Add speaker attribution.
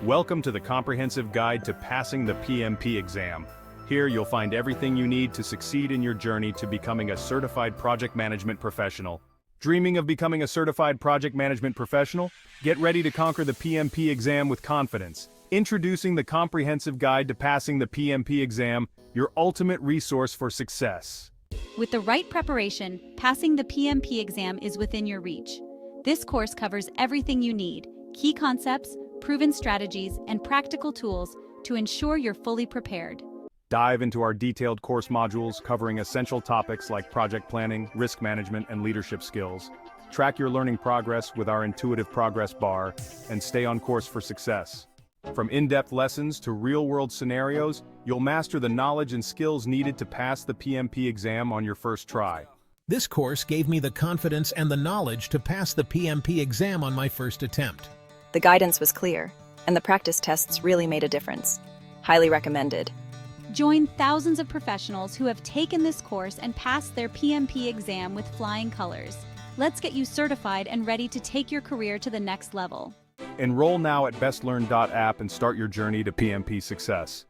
Speaker 1: Welcome to the comprehensive guide to passing the PMP exam. Here you'll find everything you need to succeed in your journey to becoming a certified project management professional. Dreaming of becoming a certified project management professional? Get ready to conquer the PMP exam with confidence. Introducing the comprehensive guide to passing the PMP exam, your ultimate resource for success.
Speaker 2: With the right preparation, passing the PMP exam is within your reach. This course covers everything you need: key concepts, proven strategies, and practical tools to ensure you're fully prepared.
Speaker 1: Dive into our detailed course modules covering essential topics like project planning, risk management, and leadership skills. Track your learning progress with our intuitive progress bar, and stay on course for success. From in-depth lessons to real-world scenarios, you'll master the knowledge and skills needed to pass the PMP exam on your first try.
Speaker 3: This course gave me the confidence and the knowledge to pass the PMP exam on my first attempt.
Speaker 4: The guidance was clear, and the practice tests really made a difference. Highly recommended.
Speaker 2: Join thousands of professionals who have taken this course and passed their PMP exam with flying colors. Let's get you certified and ready to take your career to the next level.
Speaker 1: Enroll now at bestlearn.app and start your journey to PMP success.